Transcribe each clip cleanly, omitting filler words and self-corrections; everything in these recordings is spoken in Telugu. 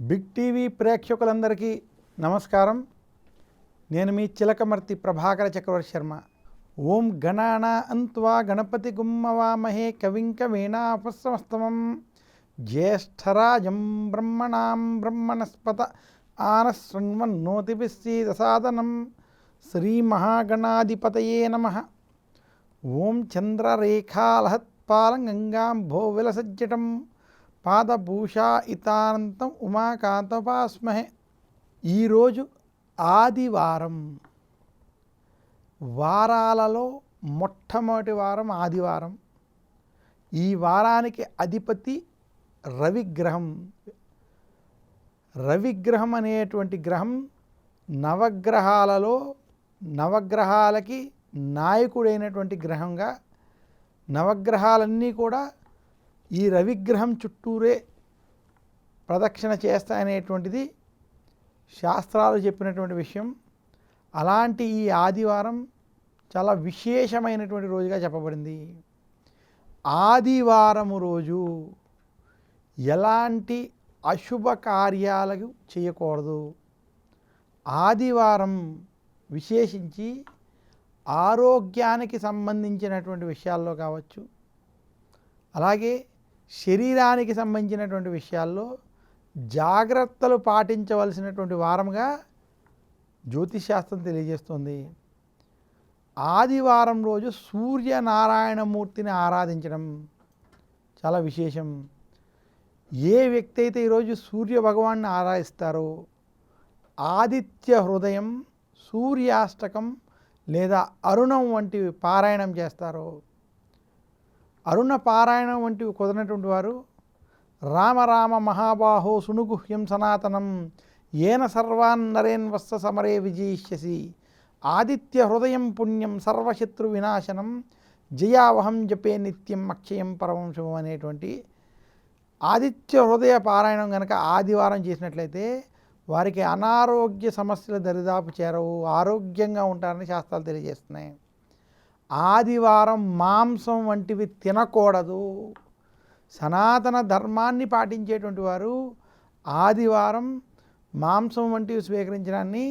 బిగ్ టీవీ ప్రేక్షకులందరికీ నమస్కారం. నేను మీ చిలకమర్తి ప్రభాకర చక్రవర్తి శర్మ. ఓం గణానాన్త్వా గణపతి గుమ్మవామహే కవిం కవీనాపస్సమస్తమం జ్యేష్ఠరాజం బ్రహ్మణాం బ్రహ్మణస్పత ఆనశృణ్వన్నోతిభిస్సీదసాదనం శ్రీమహాగణాధిపతయే నమః. ఓం చంద్రరేఖాలహత్పాలం గంగాంభో విలసజ్జటం పాదభూషా ఇతానంతం ఉమాకాంతోపాస్మహే. ఈరోజు ఆదివారం. వారాలలో మొట్టమొదటి వారం ఆదివారం. ఈ వారానికి అధిపతి రవిగ్రహం. రవిగ్రహం అనేటువంటి గ్రహం నవగ్రహాలకి నాయకుడైనటువంటి గ్రహంగా, నవగ్రహాలన్నీ కూడా ఈ రవిగ్రహం చుట్టూరే ప్రదక్షిణ చేస్తాయనేటువంటిది శాస్త్రాలు చెప్పినటువంటి విషయం. అలాంటి ఈ ఆదివారం చాలా విశేషమైనటువంటి రోజుగా చెప్పబడింది. ఆదివారము రోజు ఎలాంటి అశుభ కార్యాలు చేయకూడదు. ఆదివారం విశేషించి ఆరోగ్యానికి సంబంధించినటువంటి విషయాల్లో కావచ్చు, అలాగే శరీరానికి సంబంధించినటువంటి విషయాల్లో జాగ్రత్తలు పాటించవలసినటువంటి వారంగా జ్యోతిశాస్త్రం తెలియజేస్తుంది. ఆదివారం రోజు సూర్యనారాయణమూర్తిని ఆరాధించడం చాలా విశేషం. ఏ వ్యక్తి అయితే ఈరోజు సూర్య భగవాన్ని ఆరాధిస్తారో, ఆదిత్య హృదయం, సూర్యాష్టకం లేదా అరుణం వంటివి పారాయణం చేస్తారో, అరుణ పారాయణం వంటివి కుదరనటువంటి వారు రామ రామ మహాబాహో సునుగుహ్యం సనాతనం ఏన సర్వాన్ నరేన్వస్స సమరే విజయిష్యసి ఆదిత్య హృదయం పుణ్యం సర్వశత్రు వినాశనం జయావహం జపే నిత్యం అక్షయం పరమం శుభం అనేటువంటి ఆదిత్య హృదయ పారాయణం కనుక ఆదివారం చేసినట్లయితే వారికి అనారోగ్య సమస్యలు దరిదాపు చేరవు, ఆరోగ్యంగా ఉంటారని శాస్త్రాలు తెలియజేస్తున్నాయి. ఆదివారం మాంసం వంటివి తినకూడదు. సనాతన ధర్మాన్ని పాటించేటువంటి వారు ఆదివారం మాంసం వంటివి స్వీకరించడాన్ని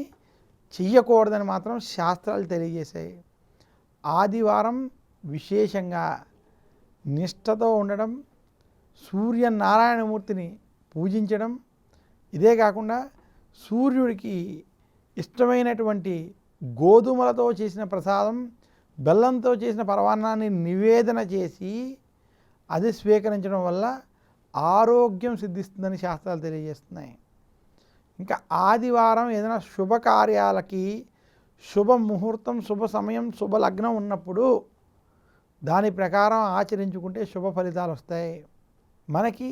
చెయ్యకూడదని మాత్రం శాస్త్రాలు తెలియజేశాయి. ఆదివారం విశేషంగా నిష్ఠతో ఉండడం, సూర్యనారాయణమూర్తిని పూజించడం, ఇదే కాకుండా సూర్యుడికి ఇష్టమైనటువంటి గోధుమలతో చేసిన ప్రసాదం, బెల్లంతో చేసిన పరమాన్నాన్ని నివేదన చేసి అది స్వీకరించడం వల్ల ఆరోగ్యం సిద్ధిస్తుందని శాస్త్రాలు తెలియజేస్తున్నాయి. ఇంకా ఆదివారం ఏదైనా శుభకార్యాలకి శుభ ముహూర్తం, శుభ సమయం, శుభ లగ్నం ఉన్నప్పుడు దాని ప్రకారం ఆచరించుకుంటే శుభ ఫలితాలు వస్తాయి. మనకి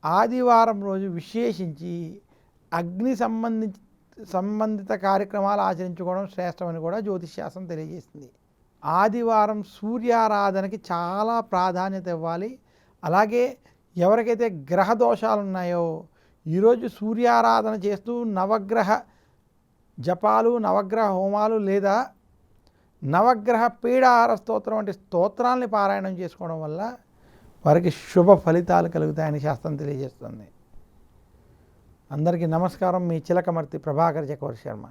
ఆదివారం రోజు విశేషించి అగ్ని సంబంధిత కార్యక్రమాలు ఆచరించుకోవడం శ్రేష్టమని కూడా జ్యోతిష్శాస్త్రం తెలియజేస్తుంది. ఆదివారం సూర్యారాధనకి చాలా ప్రాధాన్యత ఇవ్వాలి. అలాగే ఎవరికైతే గ్రహ దోషాలు ఉన్నాయో ఈరోజు సూర్యారాధన చేస్తూ నవగ్రహ జపాలు, నవగ్రహ హోమాలు లేదా నవగ్రహ పీడాహార స్తోత్రం వంటి స్తోత్రాలని పారాయణం చేసుకోవడం వల్ల వారికి శుభ ఫలితాలు కలుగుతాయని శాస్త్రం తెలియజేస్తుంది. అందరికీ నమస్కారం. మీ చిలకమర్తి ప్రభాకర చక్రవర్తి శర్మ.